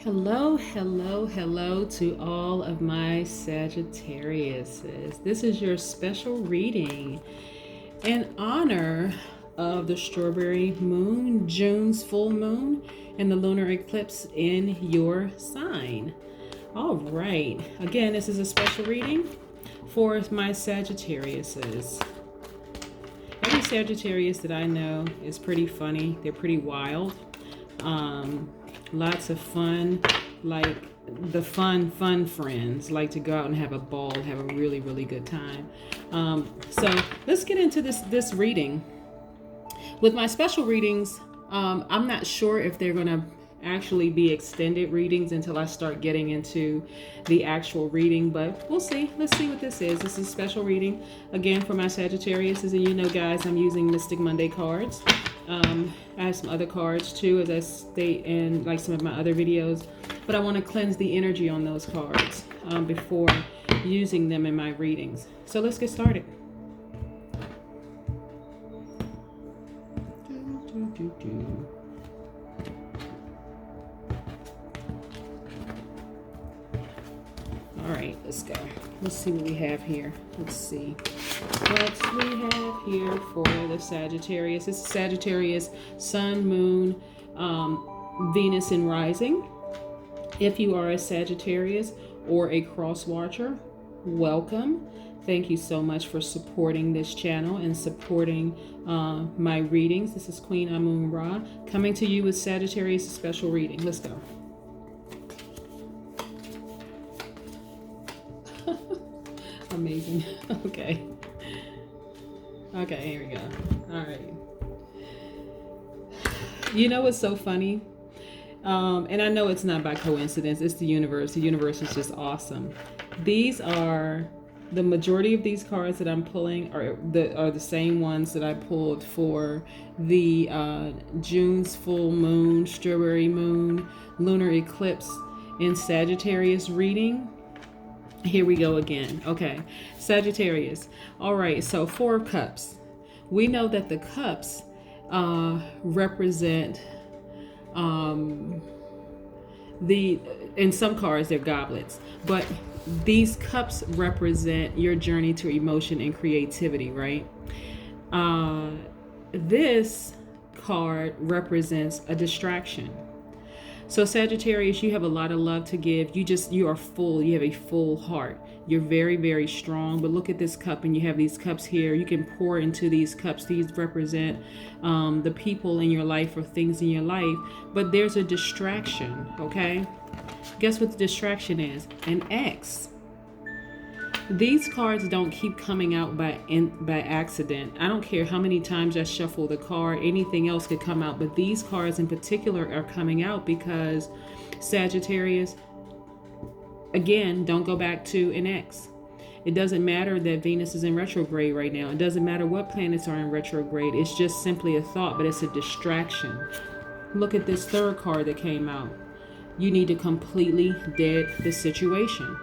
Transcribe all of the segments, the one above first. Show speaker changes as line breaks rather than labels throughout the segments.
Hello, hello, hello to all of my Sagittariuses. This is your special reading in honor of the strawberry moon, June's full moon, and the lunar eclipse in your sign. All right. Again, this is a special reading for my Sagittariuses. Every Sagittarius that I know is pretty funny. They're pretty wild. Lots of fun, like the fun friends like to go out and have a ball, have a really good time. So let's get into this reading. With my special readings, I'm not sure if they're gonna actually be extended readings until I start getting into the actual reading, but we'll see. Let's see what this is. This is a special reading again for my Sagittarius, and you know, guys, I'm using Mystic Monday cards. I have some other cards too, as I state in like some of my other videos, but I want to cleanse the energy on those cards before using them in my readings. So let's get started. All right, let's go. Let's see what we have here. Let's see what we have here for the Sagittarius. It's Sagittarius, Sun, Moon, Venus, and Rising. If you are a Sagittarius or a cross watcher, welcome. Thank you so much for supporting this channel and supporting my readings. This is Queen Amun Ra coming to you with Sagittarius Special Reading. Let's go. Amazing. Okay, here we go. All right. You know what's so funny? And I know it's not by coincidence. It's the universe. The universe is just awesome. These are the majority of these cards that I'm pulling are the same ones that I pulled for the June's full moon, strawberry moon, lunar eclipse in Sagittarius reading. Here we go again. Okay, Sagittarius. All right, so 4 of Cups. We know that the cups represent in some cards they're goblets, but these cups represent your journey to emotion and creativity, right? This card represents a distraction. So Sagittarius, you have a lot of love to give. You are full. You have a full heart. You're very strong. But look at this cup, and you have these cups here. You can pour into these cups. These represent the people in your life or things in your life. But there's a distraction, okay? Guess what the distraction is? An X. These cards don't keep coming out by accident. I don't care how many times I shuffle the card, anything else could come out, but these cards in particular are coming out because Sagittarius, again, don't go back to an X. It doesn't matter that Venus is in retrograde right now. It doesn't matter what planets are in retrograde. It's just simply a thought, but it's a distraction. Look at this third card that came out. You need to completely dead the situation.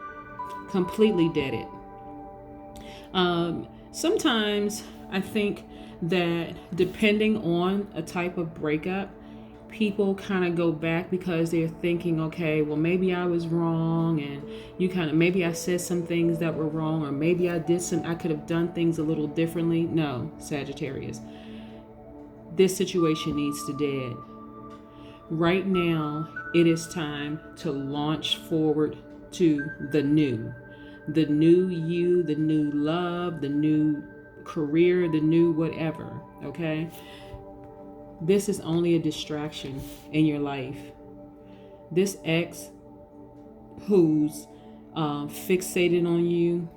Completely dead it. Sometimes I think that depending on a type of breakup, people kind of go back because they're thinking, okay, well, maybe I was wrong, and maybe I said some things that were wrong, or maybe I could have done things a little differently. No, Sagittarius, this situation needs to dead. Right now, it is time to launch forward to the new you, the new love, the new career, the new whatever, okay? This is only a distraction in your life. This ex who's fixated on you,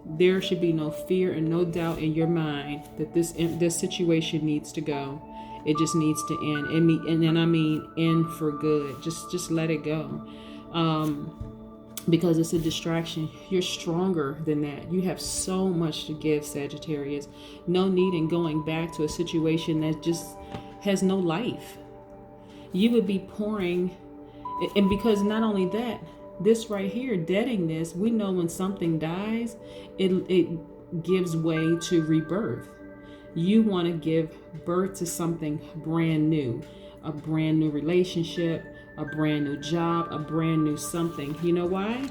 there should be no fear and no doubt in your mind that this situation needs to go. It just needs to end. And I mean end for good. Just let it go. Because it's a distraction. You're stronger than that. You have so much to give, Sagittarius. No need in going back to a situation that just has no life. You would be pouring, and because not only that, this right here, deading this, we know when something dies, it gives way to rebirth. You want to give birth to something brand new, a brand new relationship, a brand new job, a brand new something. You know why?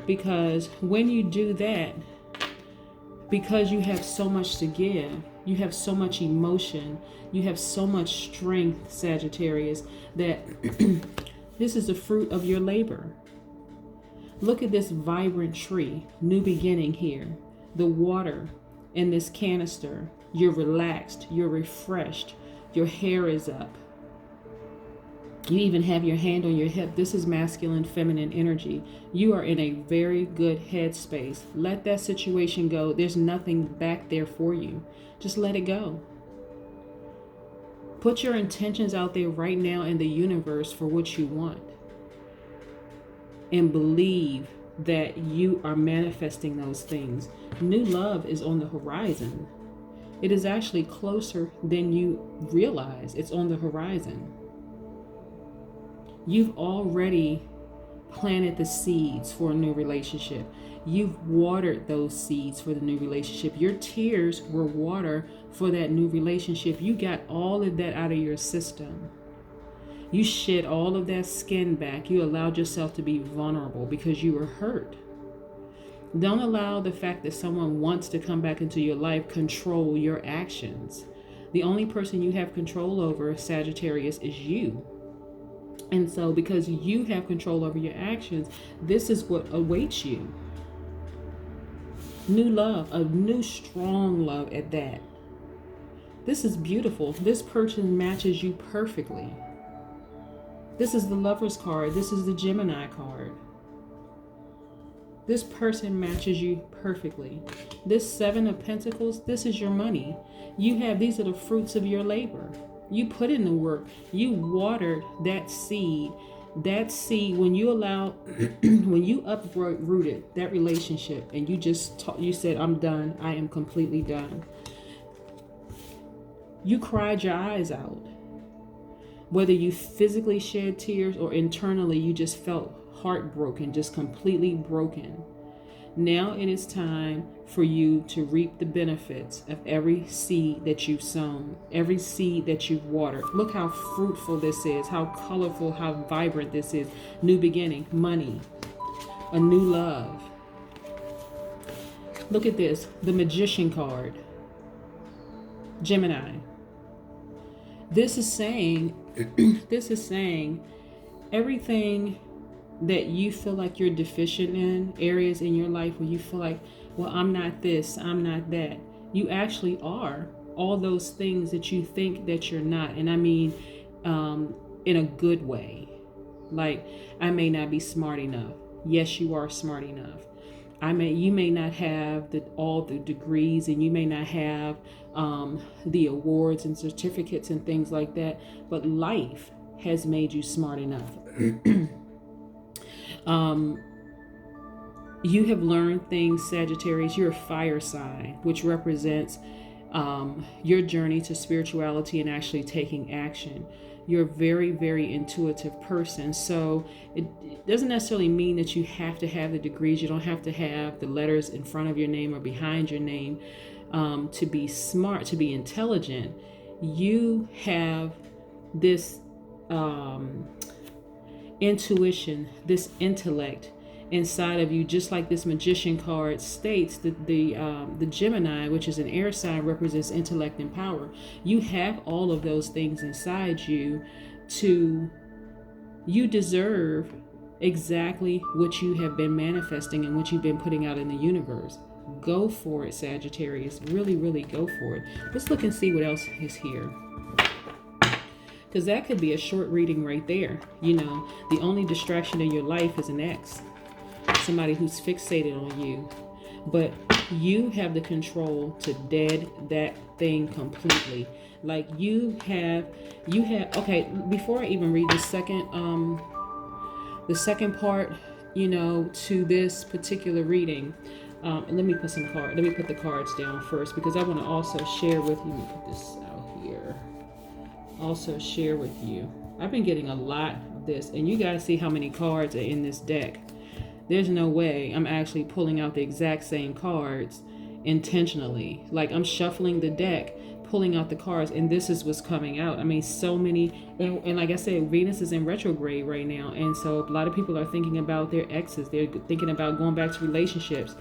Because when you do that, because you have so much to give, you have so much emotion, you have so much strength, Sagittarius, that this is the fruit of your labor. Look at this vibrant tree, new beginning here. The water in this canister, you're relaxed, you're refreshed, your hair is up. You even have your hand on your hip. This is masculine, feminine energy. You are in a very good headspace. Let that situation go. There's nothing back there for you. Just let it go. Put your intentions out there right now in the universe for what you want. And believe that you are manifesting those things. New love is on the horizon. It is actually closer than you realize. It's on the horizon. You've already planted the seeds for a new relationship. You've watered those seeds for the new relationship. Your tears were water for that new relationship. You got all of that out of your system. You shed all of that skin back. You allowed yourself to be vulnerable because you were hurt. Don't allow the fact that someone wants to come back into your life control your actions. The only person you have control over, Sagittarius, is you. And so because you have control over your actions, this is what awaits you. New love, a new strong love at that. This is beautiful. This person matches you perfectly. This is the Lover's card. This is the Gemini card. This person matches you perfectly. This Seven of Pentacles, this is your money. These are the fruits of your labor. You put in the work. You watered that seed. That seed, when you when you uprooted that relationship and you said, I'm done. I am completely done. You cried your eyes out. Whether you physically shed tears or internally, you just felt heartbroken, just completely broken. Now it is time for you to reap the benefits of every seed that you've sown, every seed that you've watered. Look how fruitful this is, how colorful, how vibrant this is. New beginning, money, a new love. Look at this, the Magician card. Gemini. This is saying everything that you feel like you're deficient in, areas in your life where you feel like, well, I'm not this, I'm not that. You actually are all those things that you think that you're not. And I mean, in a good way. Like, I may not be smart enough. Yes, you are smart enough. You may not have all the degrees, and you may not have the awards and certificates and things like that, but life has made you smart enough. You have learned things, Sagittarius. You're a fire sign, which represents your journey to spirituality and actually taking action. You're a very, very intuitive person. So it doesn't necessarily mean that you have to have the degrees. You don't have to have the letters in front of your name or behind your name to be smart, to be intelligent. You have this intuition, this intellect inside of you, just like this Magician card states that the Gemini, which is an air sign, represents intellect and power. You have all of those things inside you. You deserve exactly what you have been manifesting and what you've been putting out in the universe. Go for it, Sagittarius. Really, really go for it. Let's look and see what else is here. Because that could be a short reading right there. You know, the only distraction in your life is an ex. Somebody who's fixated on you. But you have the control to dead that thing completely. Like you have, okay, before I even read the second part, you know, to this particular reading, let me put the cards down first, because I want to also share with you. Let me put this out here. Also share with you. I've been getting a lot of this, and you guys see how many cards are in this deck. There's no way I'm actually pulling out the exact same cards intentionally. Like, I'm shuffling the deck, pulling out the cards, and this is what's coming out. I mean, so many, and like I said, Venus is in retrograde right now, and so a lot of people are thinking about their exes. They're thinking about going back to relationships.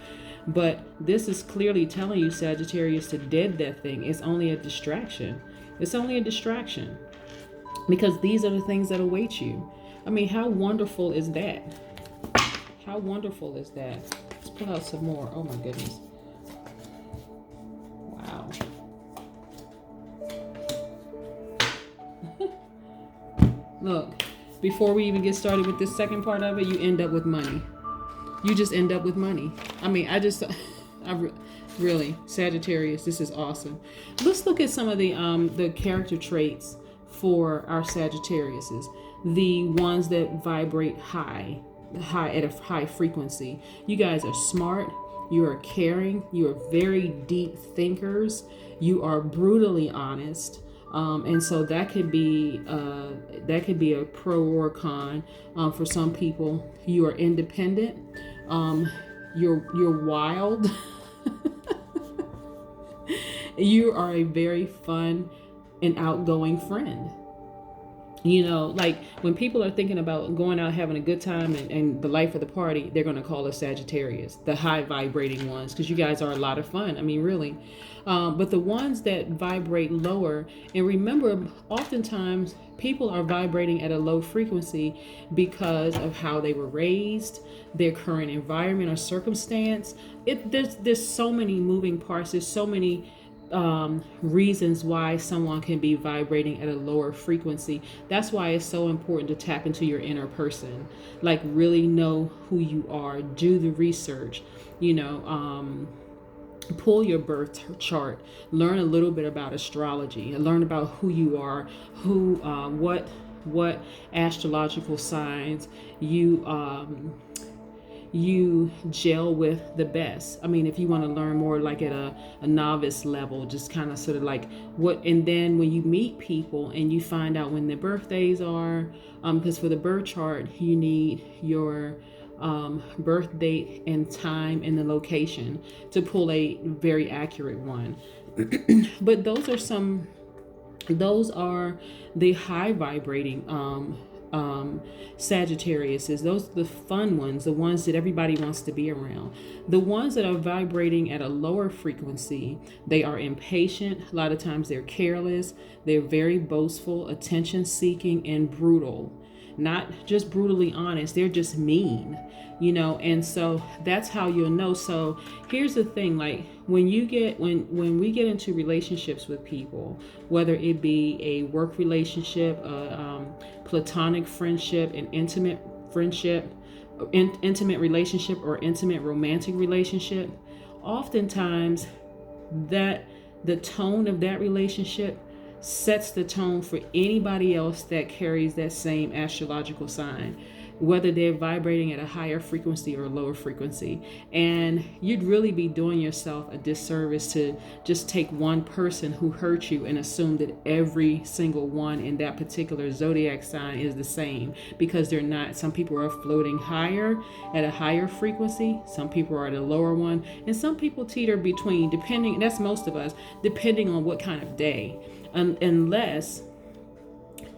But this is clearly telling you, Sagittarius, to dead that thing. It's only a distraction. It's only a distraction. Because these are the things that await you. I mean, how wonderful is that? How wonderful is that? Let's pull out some more. Oh my goodness. Wow. Look, before we even get started with this second part of it, you end up with money. You just end up with money. I mean, really, Sagittarius, this is awesome. Let's look at some of the character traits for our Sagittariuses, the ones that vibrate high at a high frequency. You guys are smart. You are caring. You are very deep thinkers. You are brutally honest. And so that could be a pro or con for some people. You are independent. You're wild. You are a very fun and outgoing friend. You know, like when people are thinking about going out having a good time and the life of the party, they're going to call us Sagittarius, the high vibrating ones, because you guys are a lot of fun. I mean, really. But the ones that vibrate lower, and remember, oftentimes people are vibrating at a low frequency because of how they were raised, their current environment or circumstance. There's so many moving parts. There's so many reasons why someone can be vibrating at a lower frequency. That's why it's so important to tap into your inner person, like really know who you are, do the research, pull your birth chart, learn a little bit about astrology, and learn about who you are, what astrological signs you gel with the best. I mean, if you want to learn more like at a novice level, just kind of sort of like and then when you meet people and you find out when their birthdays are, because for the birth chart, you need your birth date and time and the location to pull a very accurate one. But those are the high vibrating Sagittariuses. Those are the fun ones, the ones that everybody wants to be around. The ones that are vibrating at a lower frequency, they are impatient. A lot of times they're careless. They're very boastful, attention seeking, and brutal. Not just brutally honest, they're just mean, and so that's how you'll know. So here's the thing, like when we get into relationships with people, whether it be a work relationship, platonic friendship, an intimate friendship, intimate relationship, or intimate romantic relationship, oftentimes that the tone of that relationship sets the tone for anybody else that carries that same astrological sign, whether they're vibrating at a higher frequency or a lower frequency. And you'd really be doing yourself a disservice to just take one person who hurt you and assume that every single one in that particular zodiac sign is the same, because they're not. Some people are floating higher at a higher frequency, some people are at a lower one, and some people teeter between, depending, that's most of us, depending on what kind of day. Unless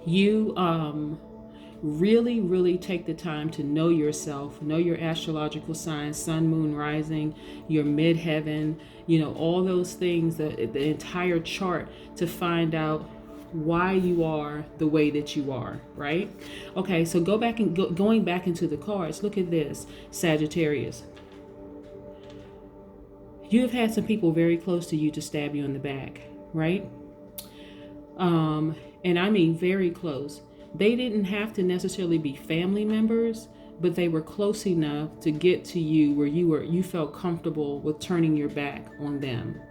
you really take the time to know yourself, know your astrological signs, sun, moon, rising, your midheaven, all those things, the entire chart, to find out why you are the way that you are, right? Okay, so going back into the cards, look at this, Sagittarius. You have had some people very close to you to stab you in the back, right? And I mean very close. They didn't have to necessarily be family members, but they were close enough to get to you where you felt comfortable with turning your back on them.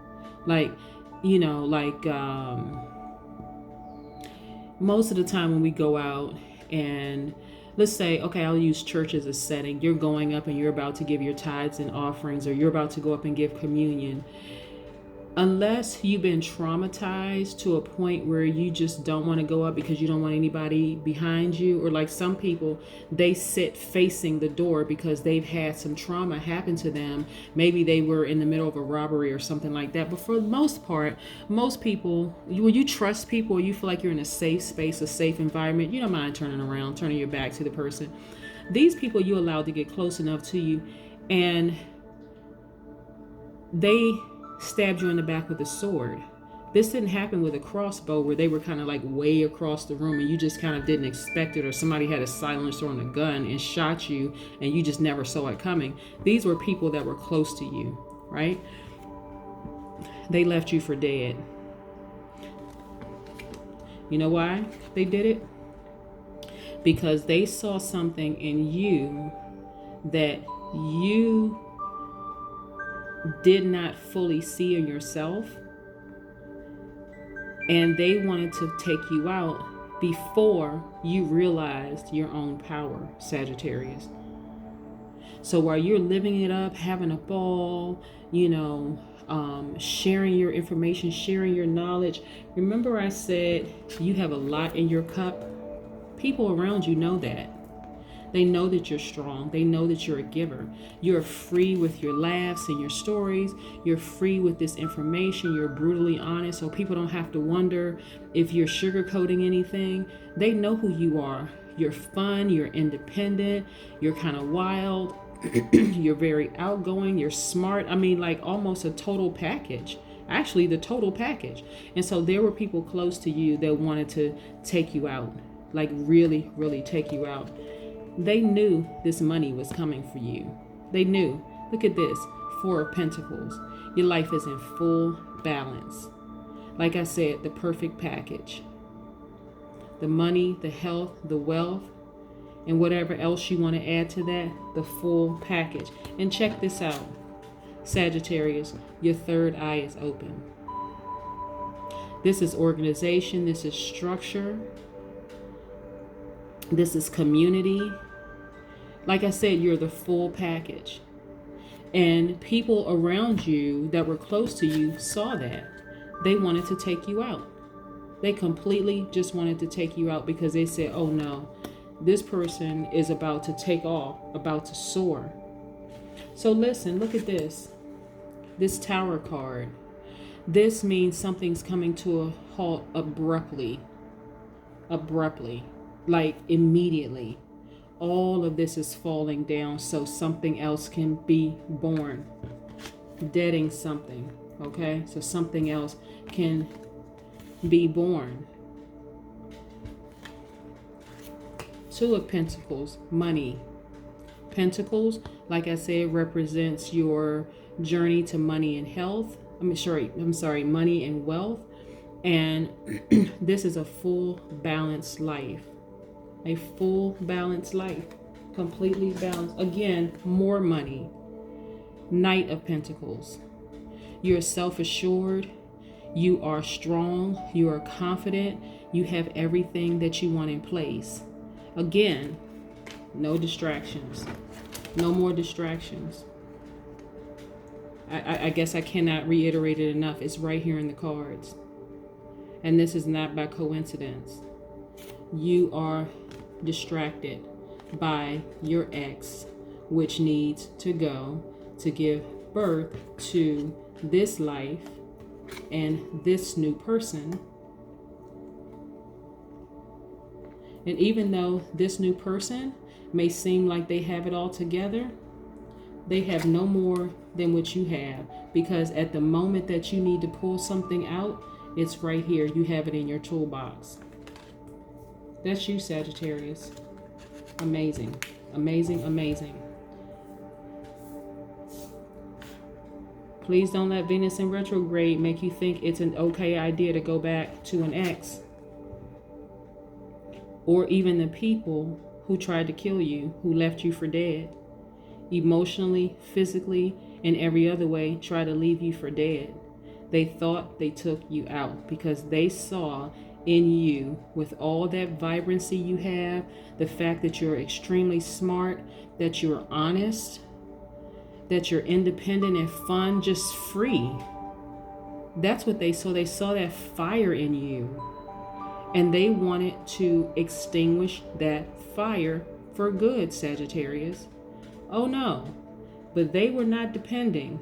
Most of the time when we go out and let's say, okay, I'll use church as a setting. You're going up and you're about to give your tithes and offerings, or you're about to go up and give communion. unless you've been traumatized to a point where you just don't want to go up because you don't want anybody behind you, or like some people, they sit facing the door because they've had some trauma happen to them. Maybe they were in the middle of a robbery or something like that. But for the most part, most people, when you trust people, or you feel like you're in a safe space, a safe environment, you don't mind turning around, turning your back to the person. These people you allowed to get close enough to you, and they stabbed you in the back with a sword. This didn't happen with a crossbow where they were kind of like way across the room and you just kind of didn't expect it, or somebody had a silencer on a gun and shot you and you just never saw it coming. These were people that were close to you, right? They left you for dead. You know why they did it? Because they saw something in you that you did not fully see in yourself, and they wanted to take you out before you realized your own power, Sagittarius. So while you're living it up, having a ball, sharing your information, sharing your knowledge, remember I said you have a lot in your cup. People around you know that. They know that you're strong. They know that you're a giver. You're free with your laughs and your stories. You're free with this information. You're brutally honest, so people don't have to wonder if you're sugarcoating anything. They know who you are. You're fun. You're independent. You're kind of wild. You're very outgoing. You're smart. I mean, like almost a total package. Actually, the total package. And so there were people close to you that wanted to take you out, like really, really take you out. They knew this money was coming for you. They knew. Look at this, 4 of Pentacles. Your life is in full balance. Like I said, the perfect package. The money, the health, the wealth, and whatever else you want to add to that, the full package. And check this out, Sagittarius, your third eye is open. This is organization. This is structure. This is community. Like I said, you're the full package. And people around you that were close to you saw that. They wanted to take you out. They completely just wanted to take you out because they said, oh no, this person is about to take off, about to soar. So listen, look at this. This Tower card. This means something's coming to a halt abruptly. Like immediately. All of this is falling down so something else can be born. Deading something, okay? So something else can be born. 2 of Pentacles, money. Pentacles, like I said, represents your journey to money and health. I'm sorry, money and wealth. And this is a full balanced life. A full balanced life. Completely balanced. Again, more money. Knight of Pentacles. You're self-assured. You are strong. You are confident. You have everything that you want in place. Again, no distractions. No more distractions. I guess I cannot reiterate it enough. It's right here in the cards. And this is not by coincidence. You are distracted by your ex, which needs to go to give birth to this life and this new person. And even though this new person may seem like they have it all together, they have no more than what you have, because at the moment that you need to pull something out, it's right here. You have it in your toolbox. That's you, Sagittarius. Amazing, amazing, amazing. Please don't let Venus in retrograde make you think it's an okay idea to go back to an ex. Or even the people who tried to kill you, who left you for dead. Emotionally, physically, and every other way, try to leave you for dead. They thought they took you out because they saw in you, with all that vibrancy you have, the fact that you're extremely smart, that you're honest, that you're independent and fun, just free. That's what they saw. They saw that fire in you. And they wanted to extinguish that fire for good, Sagittarius. Oh no. But they were not depending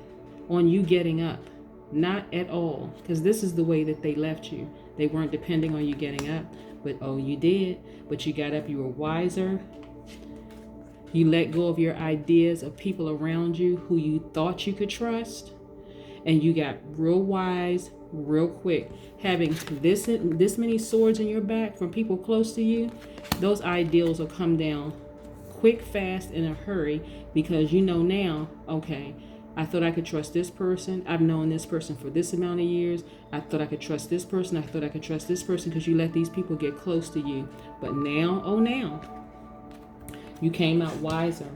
on you getting up. Not at all. Because this is the way that they left you. They weren't depending on you getting up. But oh, you did. But you got up. You were wiser. You let go of your ideas of people around you who you thought you could trust. And you got real wise real quick. Having this many swords in your back from people close to you, those ideals will come down quick, fast, in a hurry, because you know now, okay, I thought I could trust this person. I've known this person for this amount of years. I thought I could trust this person. I thought I could trust this person, because you let these people get close to you. But now, oh now, you came out wiser.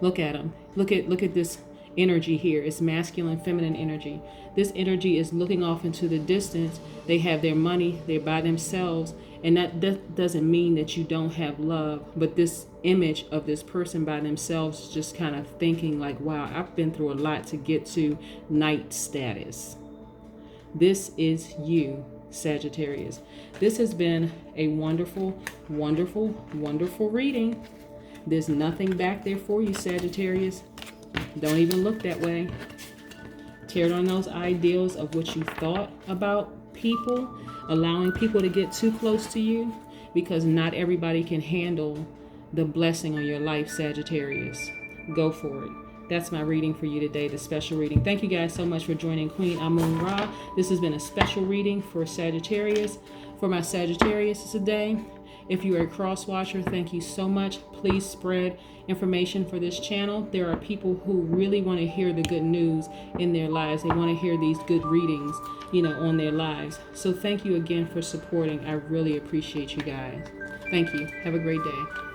Look at them. Look at this energy here. It's masculine, feminine energy. This energy is looking off into the distance. They have their money. They're by themselves. And that doesn't mean that you don't have love. But this image of this person by themselves, just kind of thinking like, wow, I've been through a lot to get to knight status. This is you, Sagittarius. This has been a wonderful, wonderful, wonderful reading. There's nothing back there for you, Sagittarius. Don't even look that way. Tear down those ideals of what you thought about people, allowing people to get too close to you, because not everybody can handle the blessing on your life, Sagittarius. Go for it. That's my reading for you today, the special reading. Thank you guys so much for joining Queen Amun Ra. This has been a special reading for Sagittarius, for my Sagittarius today. If you are a cross watcher, thank you so much. Please spread information for this channel. There are people who really want to hear the good news in their lives. They want to hear these good readings, on their lives. So thank you again for supporting. I really appreciate you guys. Thank you. Have a great day.